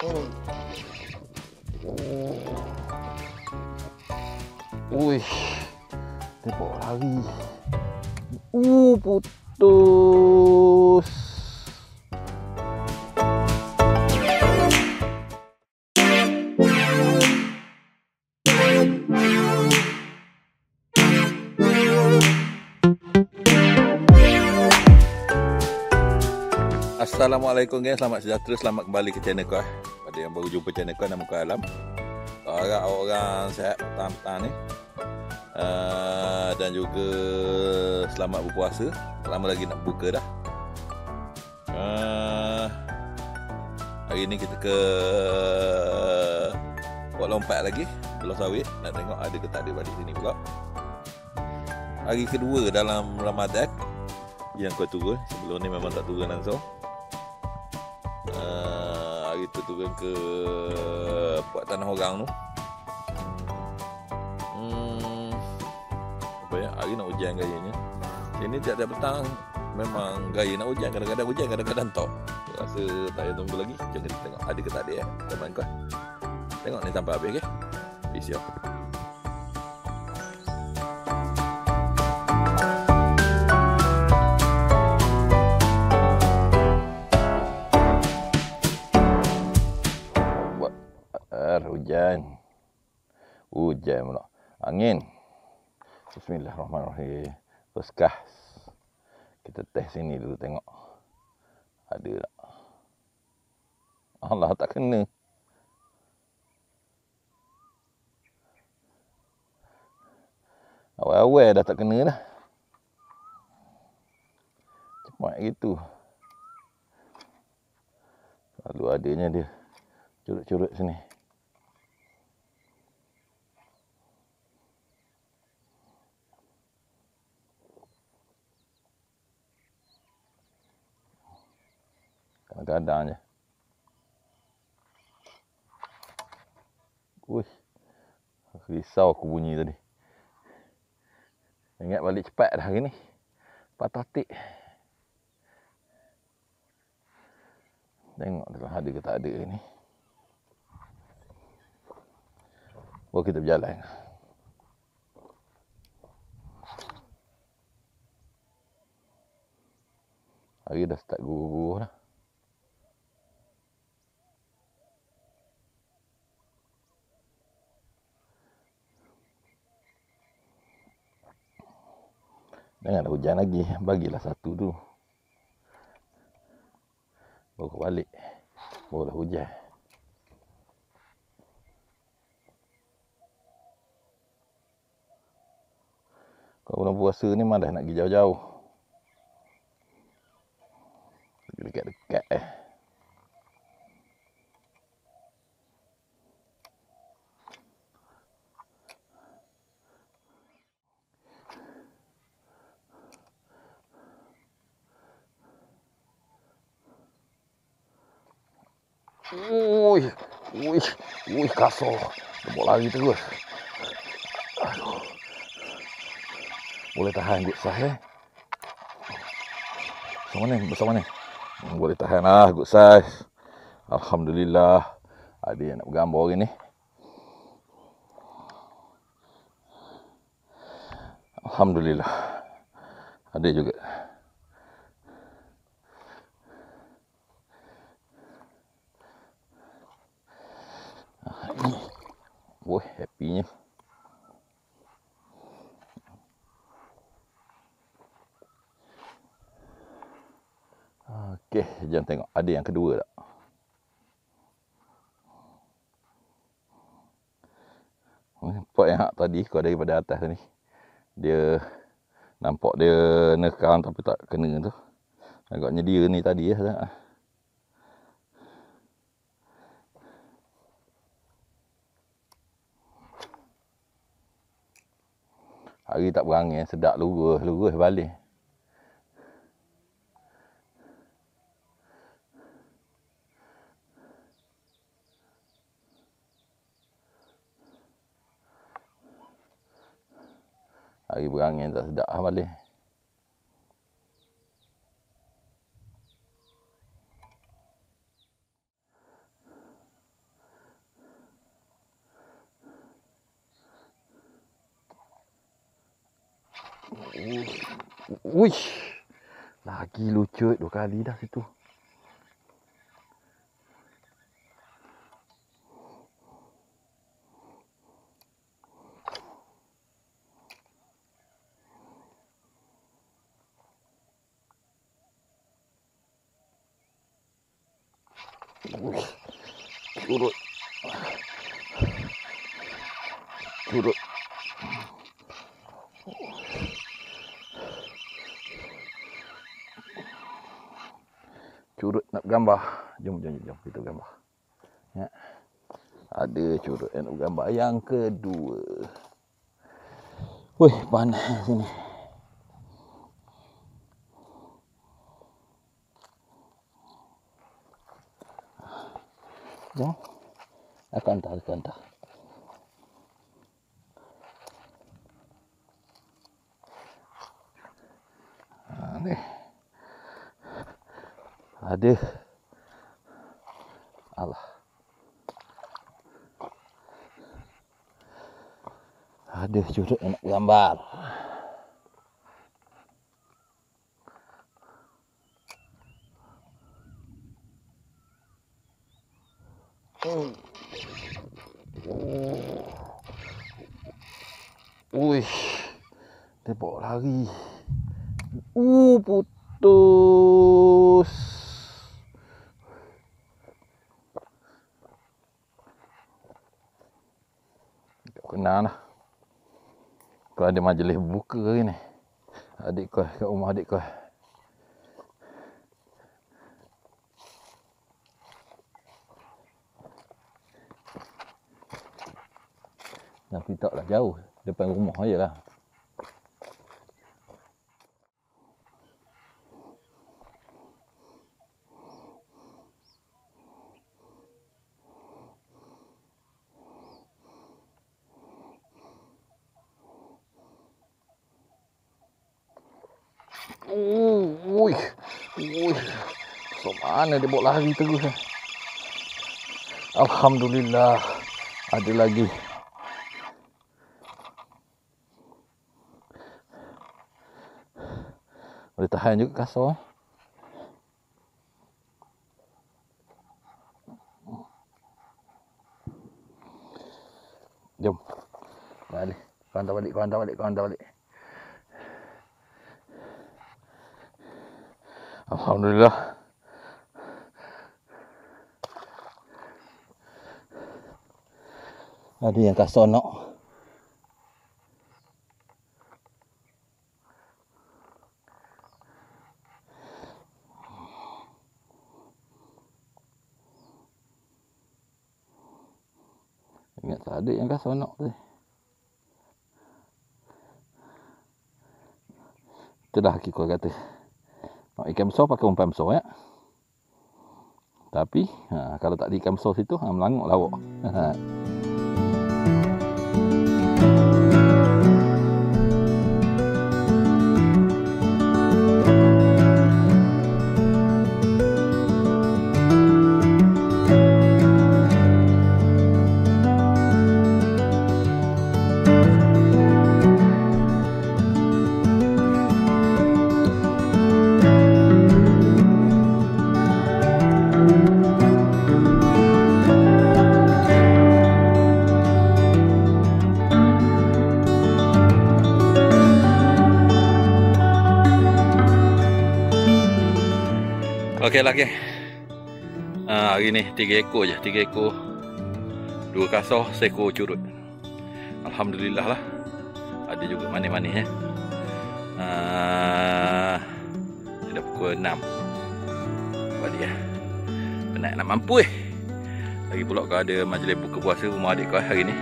Oh. Wih, tepok lari. Putus. Assalamualaikum guys, selamat sejahtera, selamat kembali ke channel aku. Pada yang baru jumpa channel aku, nama aku Alam. Harap orang sehat petang-petang ni. Dan juga selamat berpuasa. Lama lagi nak buka dah. Hari ni kita ke Port Lompat lagi, Pulau Sawit. Nak tengok ada ke tak ada balik sini pula. Hari kedua dalam Ramadan yang kau turun. Sebelum ni memang tak turun langsung. Hari tu turun ke Port Tanah Orang tu. Apa ya? Hari nak hujan gayanya. Sini tiap-tiap petang memang gaya nak hujan. Kadang-kadang hujan, kadang-kadang tak. Rasa tak payah tunggu lagi. Jom kita tengok ada ke tak ada ya. Teman kau. Tengok ni sampai habis ke. Peace ya. Hujan pula. Angin. Bismillahirrahmanirrahim. Peskas. Kita test sini dulu tengok. Ada tak? Allah, tak kena. Awal-awal dah tak kena dah. Cepat gitu. Lalu adanya dia curut-curut sini. Kadang-kadang je. Wih, risau aku bunyi tadi. Ingat balik cepat dah hari ni. Patah tik. Tengok ada ke tak ada ni. Baru kita berjalan. Hari dah start guruh-guruh dah. Jangan ada hujan lagi. Bagilah satu tu. Baru balik. Barulah hujan. Kalau bulan puasa ni malah nak pergi jauh-jauh. Dekat-dekat Wih, kasar. Dia lari terus. Aduh. Boleh tahan good size Besar mana? Boleh tahan lah good size. Alhamdulillah. Ada yang nak bergambar hari ni. Alhamdulillah. Ada juga. Wah, happy-nya. Okey, jom tengok ada yang kedua tak. Pot yang hak tadi kau daripada atas ni. Dia nampak dia nekam tapi tak kena tu. Agaknya dia ni tadi ya. Hari tak berangin, sedap lurus balik. Hari berangin tak sedap balik. Wih, lagi lucut 2 kali dah situ. Wih, curut. Curut. Curut nak gambar. Jom kita gambar. Ya. Ada curut yang nak gambar yang kedua. Wih, panas sini. Jom. Akan tak. Ni. Ada. Allah. Ada curut yang nak gambar. Wih, dia bawa lari. Putus. Tak kena lah. Kau ada majlis buka hari ni. Adik kau kat rumah adik kau. Tapi taklah jauh, depan rumah je lah. Wih, so mana dia bawa lari terus. Alhamdulillah, ada lagi. Boleh tahan juga kasar. Jom. Balik. Kau hantar balik. Alhamdulillah. Ada yang kasar nak. Ingat tak ada yang kasar nak tu. Itulah hakikah kata. Nak ikan besar pakai umpan besar ya. Tapi kalau tak ada ikan besar situ melanguk lawak. Okeylah geng. Hari ni 3 ekor je, 3 ekor. 2 kasar, 1 ekor curut. Alhamdulillah lah. Ada juga manis-manis ya. Dah pukul 6. Balik ya. Penat nak mampu Lagi pula kau ada majlis buka puasa rumah adik kau hari ni.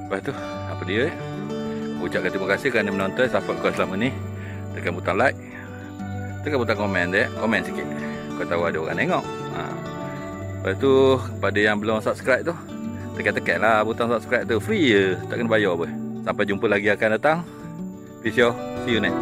Lepas tu apa dia? Ucapkan terima kasih kerana menonton, support kau selama ni. Tekan butang like, tekan butang komen dia, komen sikit. Kau tahu ada orang tengok. Lepas tu pada yang belum subscribe tu, tekan-tekan lah butang subscribe tu, free je, tak kena bayar apa. Sampai jumpa lagi akan datang. Peace yo, see you next.